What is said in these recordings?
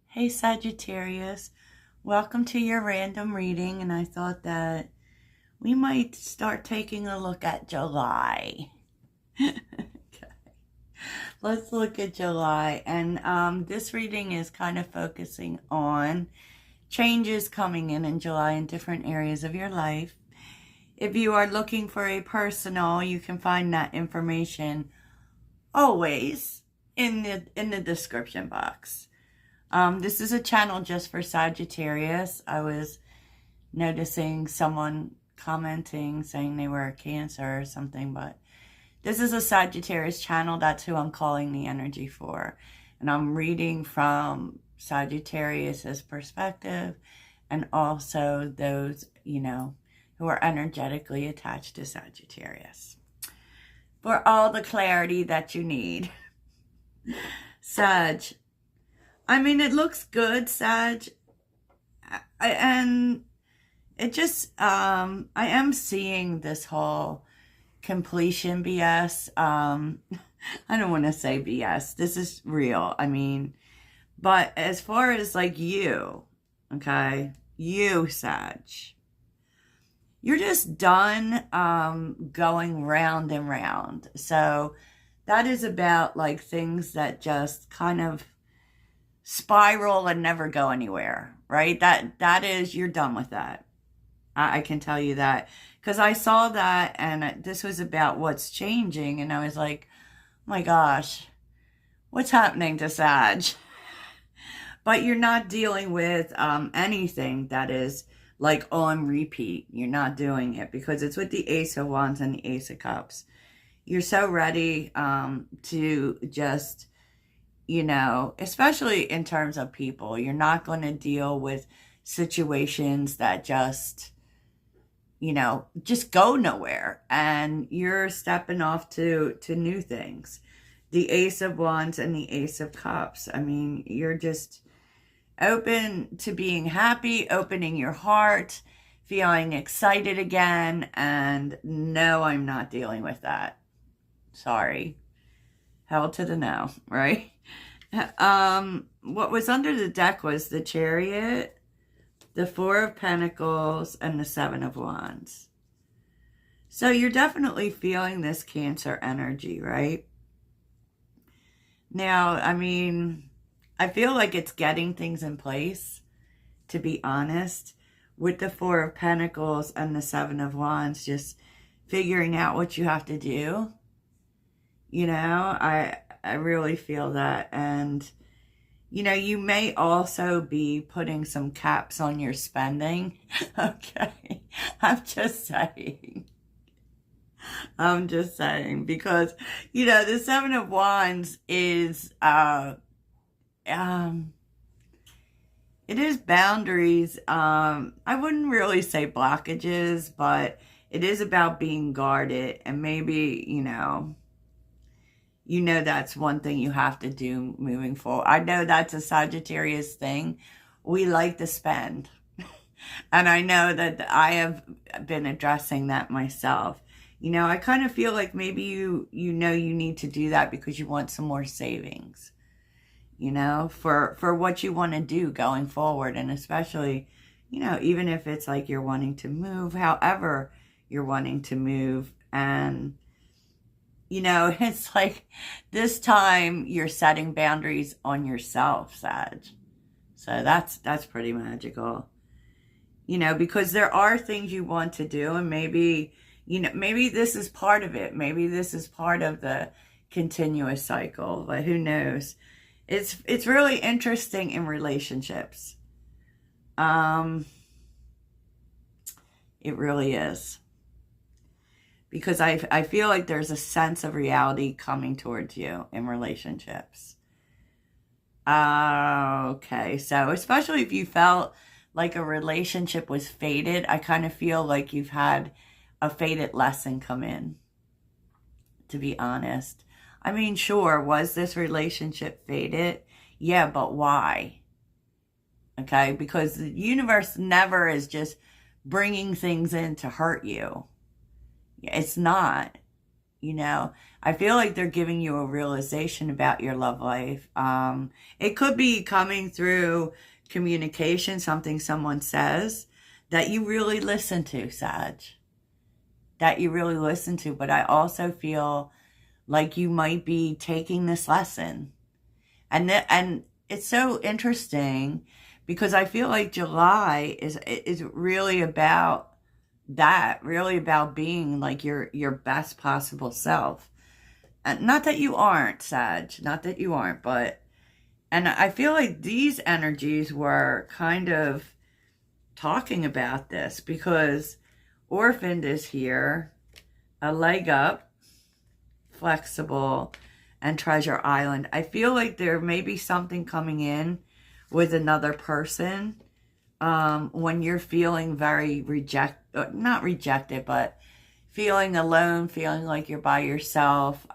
Hey Sagittarius, welcome to your random reading, and I thought that we might start taking a look at July. Okay. Let's look at July, and this reading is kind of focusing on changes coming in July in different areas of your life. If you are looking for a personal, you can find that information always in the description box. This is a channel just for Sagittarius. I was noticing someone commenting saying they were a Cancer or something, but this is a Sagittarius channel. That's who I'm calling the energy for. And I'm reading from Sagittarius's perspective and also those, who are energetically attached to Sagittarius, for all the clarity that you need. Sag. I mean, it looks good, Sag. And it just, I am seeing this whole completion BS. I don't want to say BS. This is real. I mean, but as far as like you, okay, you, Sag, you're just done going round and round. So that is about like things that just kind of spiral and never go anywhere, right? That is, you're done with that. I can tell you that, because I saw that, and this was about what's changing, and I was like, oh my gosh, what's happening to Sag? But you're not dealing with anything that is like on repeat. You're not doing it, because it's with the Ace of Wands and the Ace of Cups. You're so ready to just, especially in terms of people, you're not going to deal with situations that just go nowhere, and you're stepping off to new things. The Ace of Wands and the Ace of Cups. I mean, you're just open to being happy, opening your heart, feeling excited again, and no, I'm not dealing with that. Sorry. Hell to the no, right? What was under the deck was the Chariot, the Four of Pentacles, and the Seven of Wands. So you're definitely feeling this Cancer energy, right? Now, I mean, I feel like it's getting things in place, to be honest, with the Four of Pentacles and the Seven of Wands, just figuring out what you have to do. I really feel that. And, you may also be putting some caps on your spending. Okay. I'm just saying, because, the Seven of Wands is, it is boundaries. I wouldn't really say blockages, but it is about being guarded, and maybe, that's one thing you have to do moving forward. I know that's a Sagittarius thing. We like to spend. And I know that I have been addressing that myself. I kind of feel like maybe you need to do that because you want some more savings, for what you want to do going forward. And especially, even if it's like you're wanting to move, however you're wanting to move. And it's like this time you're setting boundaries on yourself, Sag. So that's pretty magical. Because there are things you want to do, and maybe this is part of it. Maybe this is part of the continuous cycle, but who knows? It's really interesting in relationships. It really is. Because I feel like there's a sense of reality coming towards you in relationships. Okay, so especially if you felt like a relationship was fated, I kind of feel like you've had a fated lesson come in, to be honest. I mean, sure, was this relationship fated? Yeah, but why? Okay, because the universe never is just bringing things in to hurt you. It's not. You know, I feel like they're giving you a realization about your love life. It could be coming through communication, something someone says that you really listen to, Sag. That you really listen to. But I also feel like you might be taking this lesson. And it's so interesting because I feel like July is really about that, really about being like your best possible self. And not that you aren't, Sag, not that you aren't, but, and I feel like these energies were kind of talking about this because Orphaned is here, a leg up, flexible, and Treasure Island. I feel like there may be something coming in with another person when you're feeling very not rejected, but feeling alone, feeling like you're by yourself.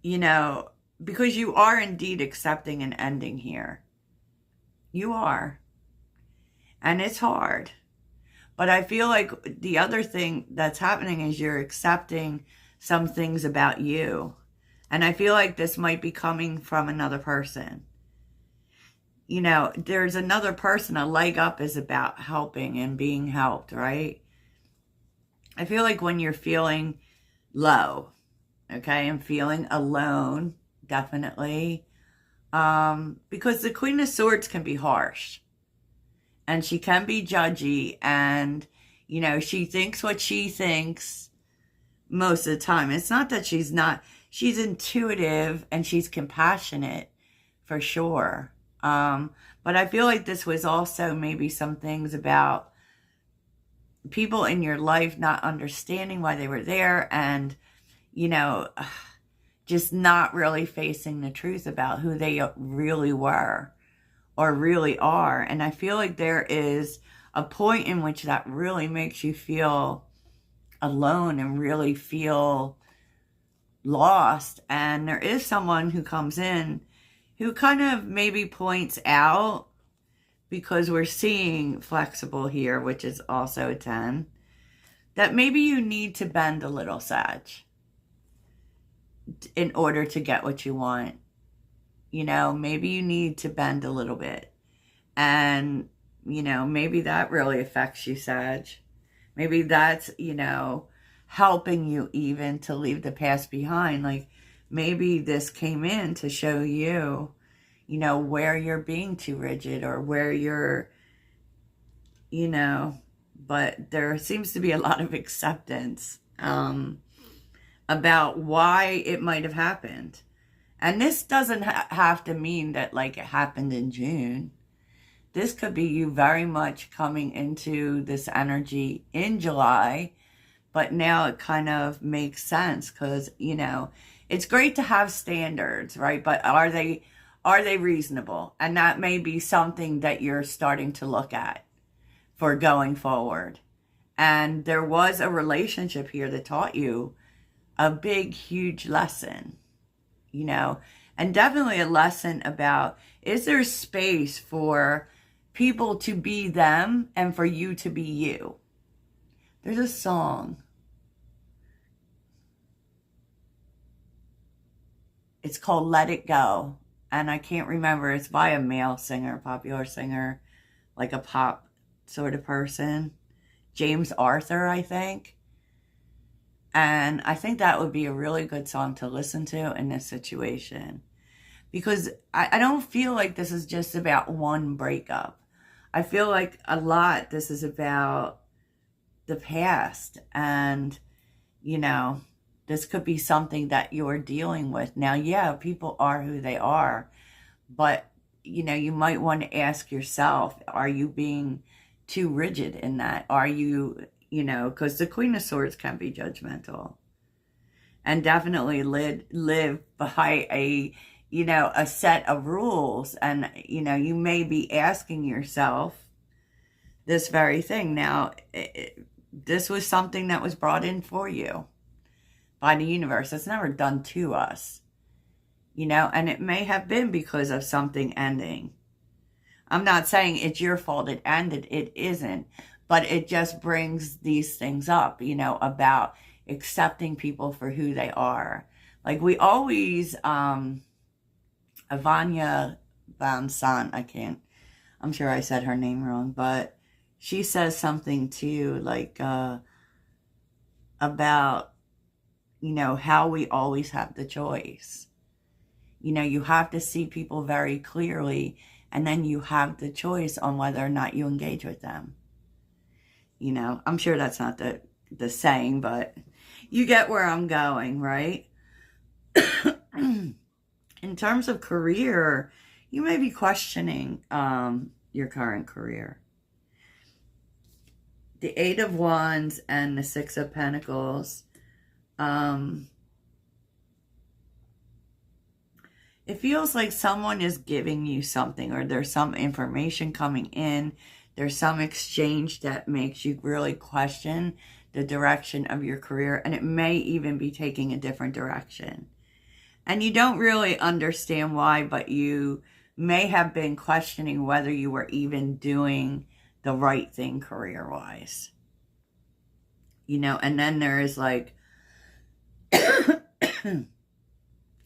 You know, because you are indeed accepting an ending here. You are. And it's hard. But I feel like the other thing that's happening is you're accepting some things about you. And I feel like this might be coming from another person. You know, there's another person. A leg up is about helping and being helped, right? I feel like when you're feeling low, okay, and feeling alone, definitely, because the Queen of Swords can be harsh. And she can be judgy, and, you know, she thinks what she thinks most of the time. It's not that she's not, she's intuitive and she's compassionate for sure. But I feel like this was also maybe some things about people in your life not understanding why they were there and, you know, just not really facing the truth about who they really were or really are. And I feel like there is a point in which that really makes you feel alone and really feel lost. And there is someone who comes in who kind of maybe points out, because we're seeing flexible here, which is also a 10, that maybe you need to bend a little, Sag, in order to get what you want. You know, maybe you need to bend a little bit. And, you know, maybe that really affects you, Sag. Maybe that's, you know, helping you even to leave the past behind. Like, maybe this came in to show you, you know, where you're being too rigid or where you're, you know, but there seems to be a lot of acceptance about why it might have happened. And this doesn't have to mean that, like, it happened in June. This could be you very much coming into this energy in July, but now it kind of makes sense because, you know, it's great to have standards, right? But are they reasonable? And that may be something that you're starting to look at for going forward. And there was a relationship here that taught you a big, huge lesson. You know, and definitely a lesson about, is there space for people to be them and for you to be you? There's a song. It's called Let It Go. And I can't remember. It's by a male singer, popular singer, like a pop sort of person. James Arthur, I think. And I think that would be a really good song to listen to in this situation. Because I don't feel like this is just about one breakup. I feel like a lot this is about the past. And, you know, this could be something that you're dealing with. Now, yeah, people are who they are. But, you know, you might want to ask yourself, are you being too rigid in that? Are you... You know, because the Queen of Swords can be judgmental. And definitely live by a, you know, a set of rules. And, you know, you may be asking yourself this very thing. Now, this was something that was brought in for you by the universe. It's never done to us. You know, and it may have been because of something ending. I'm not saying it's your fault it ended. It isn't. but it just brings these things up, you know, about accepting people for who they are. Like we always, Ivania Van Sant, I'm sure I said her name wrong, but she says something too, like, about, you know, how we always have the choice. You know, you have to see people very clearly, and then you have the choice on whether or not you engage with them. You know, I'm sure that's not the saying, but you get where I'm going, right? In terms of career, you may be questioning your current career. The Eight of Wands and the Six of Pentacles. It feels like someone is giving you something, or there's some information coming in. There's some exchange that makes you really question the direction of your career, and it may even be taking a different direction. And you don't really understand why, but you may have been questioning whether you were even doing the right thing career-wise. You know, and then there is like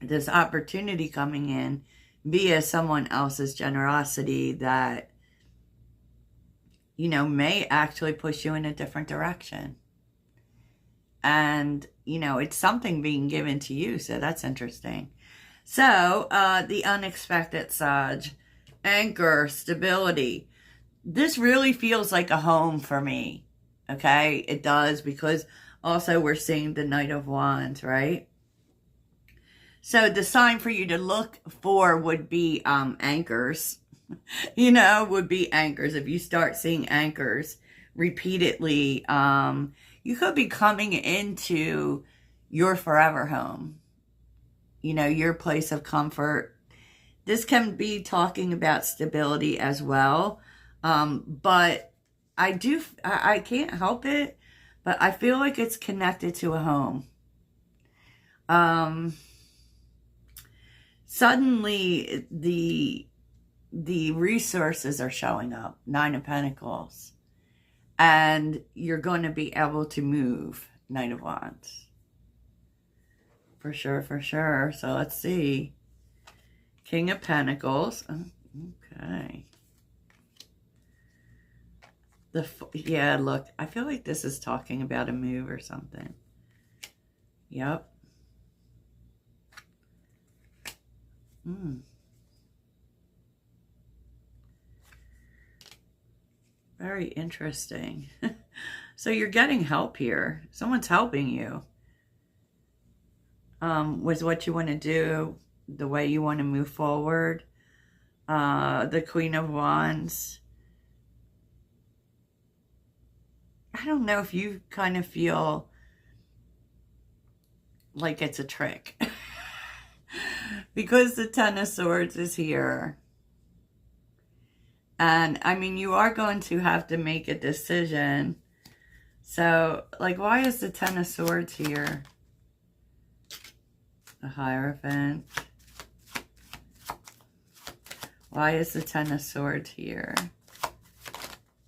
this opportunity coming in via someone else's generosity that, you know, may actually push you in a different direction. And, you know, it's something being given to you, so that's interesting. So, the unexpected, Sag. Anchor, stability. This really feels like a home for me, okay? It does, because also we're seeing the Knight of Wands, right? So the sign for you to look for would be anchors. You know, would be anchors. If you start seeing anchors repeatedly, you could be coming into your forever home. You know, your place of comfort. This can be talking about stability as well. But I can't help it, but I feel like it's connected to a home. Suddenly the resources are showing up, Nine of Pentacles, and you're going to be able to move, Knight of Wands. For sure, for sure. So let's see. King of Pentacles. Okay. Yeah, look, I feel like this is talking about a move or something. Yep. Very interesting. So you're getting help here. Someone's helping you with what you want to do, the way you want to move forward. The Queen of Wands. I don't know if you kind of feel like it's a trick. Because the Ten of Swords is here. And, I mean, you are going to have to make a decision. So, like, why is the Ten of Swords here? The Hierophant. Why is the Ten of Swords here?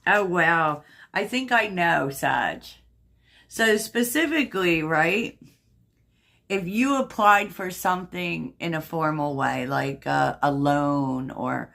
Oh, wow. I think I know, Sag. So, specifically, right, if you applied for something in a formal way, like a loan or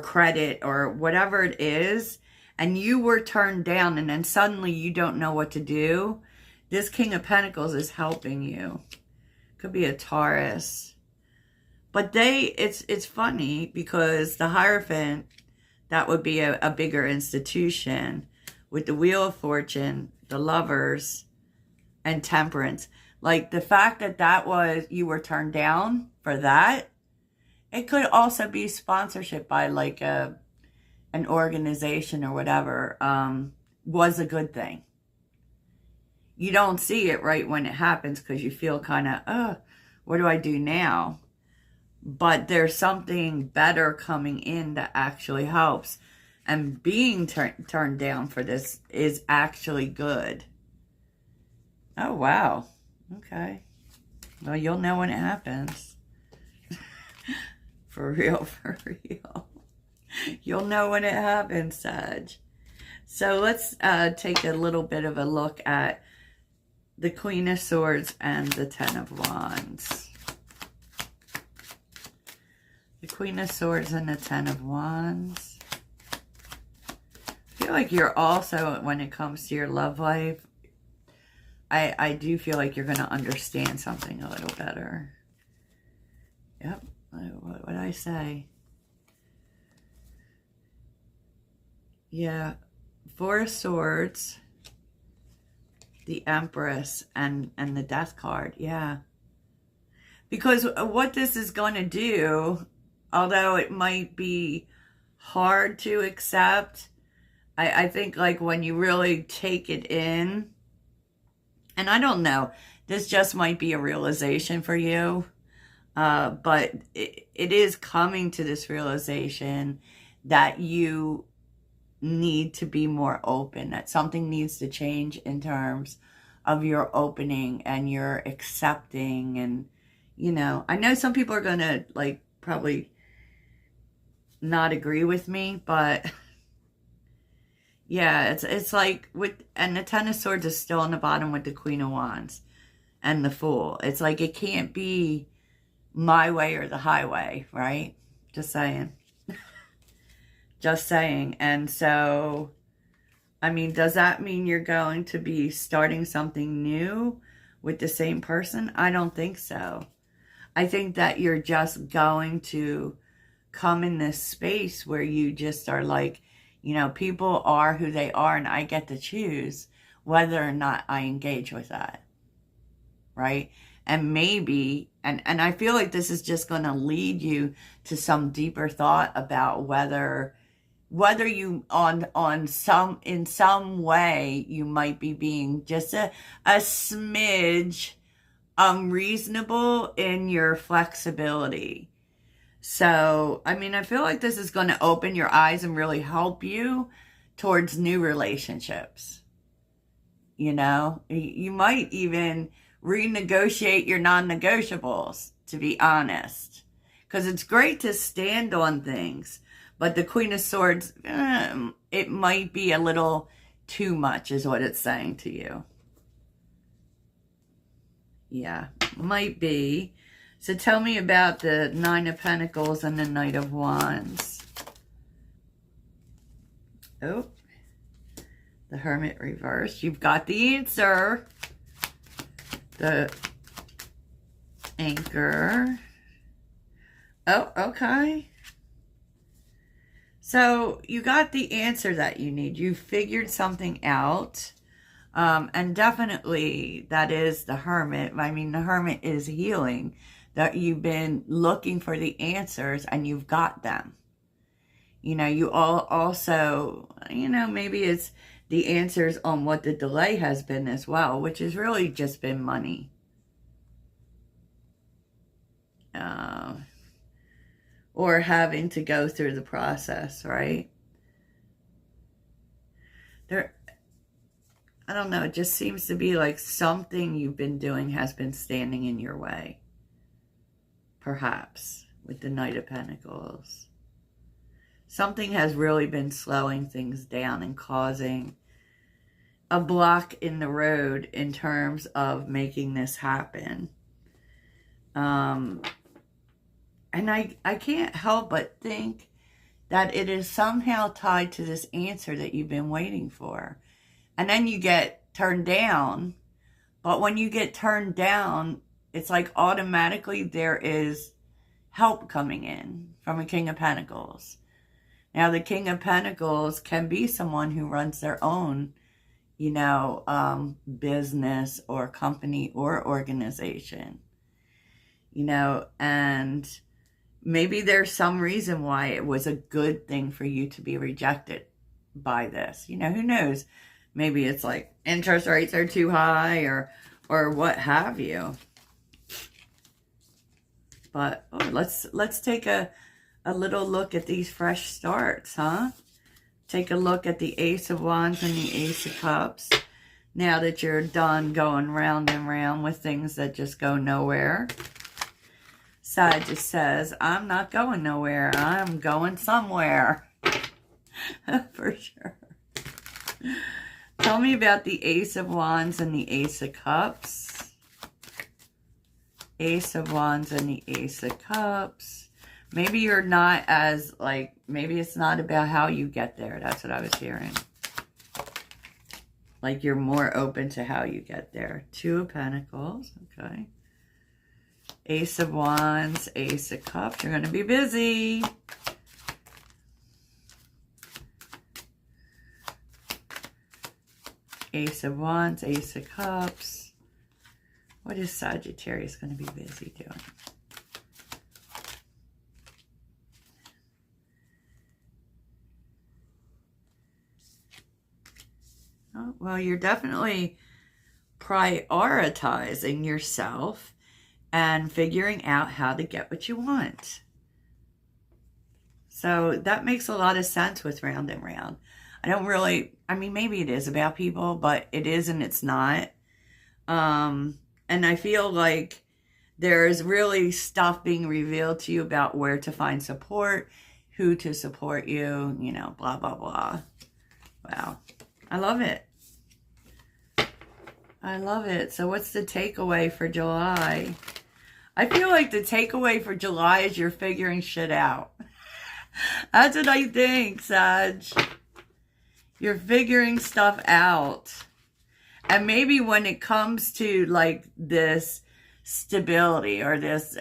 credit or whatever it is, and you were turned down, and then suddenly you don't know what to do, this King of Pentacles is helping you. Could be a Taurus. But it's funny because the Hierophant, that would be a bigger institution, with the Wheel of Fortune, the Lovers, and Temperance. Like, the fact that you were turned down for that, it could also be sponsorship by, like, an organization or whatever, was a good thing. You don't see it right when it happens because you feel kind of, what do I do now? But there's something better coming in that actually helps. And being turned down for this is actually good. Oh, wow. Okay. Well, you'll know when it happens. For real, for real. You'll know when it happens, Sag. So let's take a little bit of a look at the Queen of Swords and the Ten of Wands. The Queen of Swords and the Ten of Wands. I feel like you're also, when it comes to your love life, I do feel like you're going to understand something a little better. Yep. What would I say? Yeah. Four of Swords, the Empress, and the Death card. Yeah. Because what this is going to do, although it might be hard to accept, I think like when you really take it in, and I don't know, this just might be a realization for you, but it is coming to this realization that you need to be more open, that something needs to change in terms of your opening and your accepting. And, you know, I know some people are going to like probably not agree with me, but yeah, it's like with, and the Ten of Swords is still on the bottom with the Queen of Wands and the Fool. It's like it can't be my way or the highway, right? Just saying. Just saying. And so, I mean, does that mean you're going to be starting something new with the same person? I don't think so. I think that you're just going to come in this space where you just are like, you know, people are who they are, and I get to choose whether or not I engage with that, right? And maybe, and I feel like this is just going to lead you to some deeper thought about whether you in some way you might be being just a smidge unreasonable in your flexibility. So, I mean, I feel like this is going to open your eyes and really help you towards new relationships. You know, you might even renegotiate your non-negotiables, to be honest. Because it's great to stand on things. But the Queen of Swords, it might be a little too much is what it's saying to you. Yeah, might be. So tell me about the Nine of Pentacles and the Knight of Wands. Oh, the Hermit reversed. You've got the answer. The Anchor. Oh, okay. So you got the answer that you need. You figured something out. And definitely that is the Hermit. I mean, the Hermit is healing. That you've been looking for the answers and you've got them. You know, you all also, you know, maybe it's the answers on what the delay has been as well, which has really just been money. Or having to go through the process, right? I don't know, it just seems to be like something you've been doing has been standing in your way. Perhaps, with the Knight of Pentacles. Something has really been slowing things down and causing a block in the road in terms of making this happen. And I can't help but think that it is somehow tied to this answer that you've been waiting for. And then you get turned down. But when you get turned down, it's like automatically there is help coming in from a King of Pentacles. Now, the King of Pentacles can be someone who runs their own, you know, business or company or organization. You know, and maybe there's some reason why it was a good thing for you to be rejected by this. You know, who knows? Maybe it's like interest rates are too high or what have you. But let's take a little look at these fresh starts, huh? Take a look at the Ace of Wands and the Ace of Cups. Now that you're done going round and round with things that just go nowhere. Sagittarius says, I'm not going nowhere. I'm going somewhere. For sure. Tell me about the Ace of Wands and the Ace of Cups. Ace of Wands and the Ace of Cups. Maybe you're not as, like, maybe it's not about how you get there. That's what I was hearing. Like, you're more open to how you get there. Two of Pentacles. Okay. Ace of Wands, Ace of Cups. You're going to be busy. Ace of Wands, Ace of Cups. What is Sagittarius going to be busy doing? Oh, well, you're definitely prioritizing yourself and figuring out how to get what you want. So that makes a lot of sense with Round and Round. I don't really, I mean, maybe it is about people, but it is and it's not. And I feel like there's really stuff being revealed to you about where to find support, who to support you, you know, blah, blah, blah. Wow. I love it. I love it. So what's the takeaway for July? I feel like the takeaway for July is you're figuring shit out. That's what I think, Sag. You're figuring stuff out. And maybe when it comes to like this stability or this,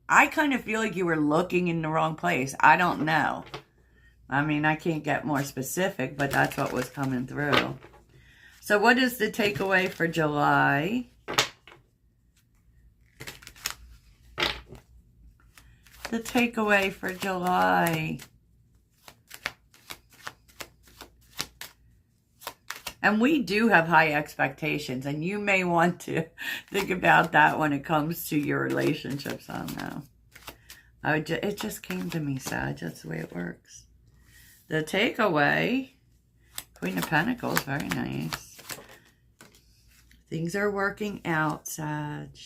I kind of feel like you were looking in the wrong place. I don't know. I mean, I can't get more specific, but that's what was coming through. So what is the takeaway for July? The takeaway for July. And we do have high expectations, and you may want to think about that when it comes to your relationships. I don't know. It just came to me, Sag. That's the way it works. The takeaway, Queen of Pentacles, very nice. Things are working out, Sag.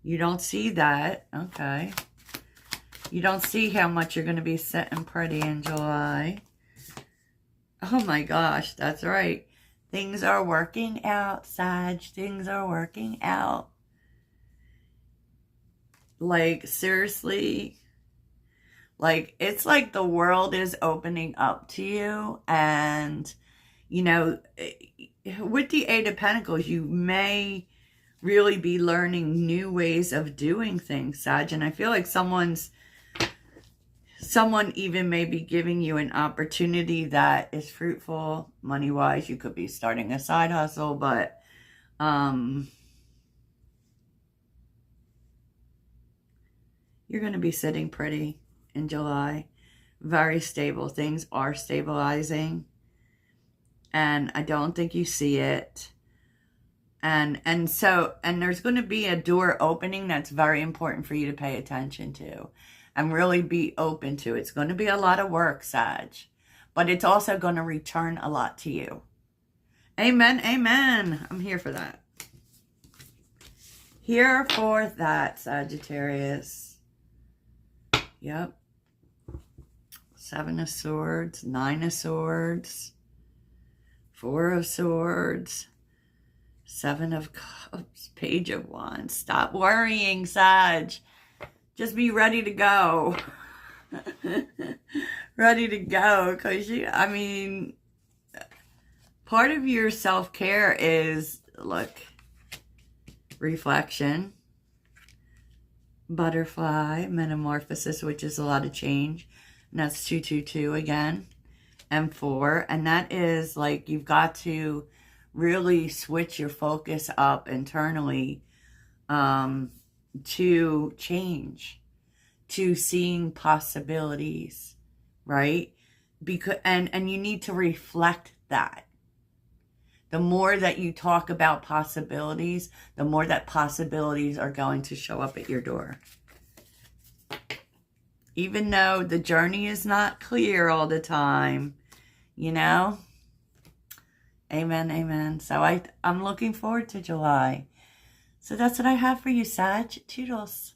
You don't see that. Okay. You don't see how much you're going to be sitting pretty in July. Oh my gosh, that's right. Things are working out, Sag. Things are working out. Like, seriously. Like, it's like the world is opening up to you. And, you know, with the Eight of Pentacles, you may really be learning new ways of doing things, Sag. And I feel like someone even may be giving you an opportunity that is fruitful money-wise. You could be starting a side hustle, but you're going to be sitting pretty in July. Very stable. Things are stabilizing. And I don't think you see it. And there's going to be a door opening that's very important for you to pay attention to. And really be open to. It's going to be a lot of work, Sag. But it's also going to return a lot to you. Amen, amen. I'm here for that. Here for that, Sagittarius. Yep. Seven of Swords, Nine of Swords, Four of Swords, Seven of Cups, Page of Wands. Stop worrying, Sag. Just be ready to go. Ready to go. Because, I mean, part of your self-care is, look, reflection, butterfly, metamorphosis, which is a lot of change. And that's 222 again. And 4. And that is, like, you've got to really switch your focus up internally to change, to seeing possibilities, right? Because and you need to reflect that. The more that you talk about possibilities, the more that possibilities are going to show up at your door. Even though the journey is not clear all the time, you know? Amen, amen. So I'm looking forward to July. So that's what I have for you, Sag. Toodles.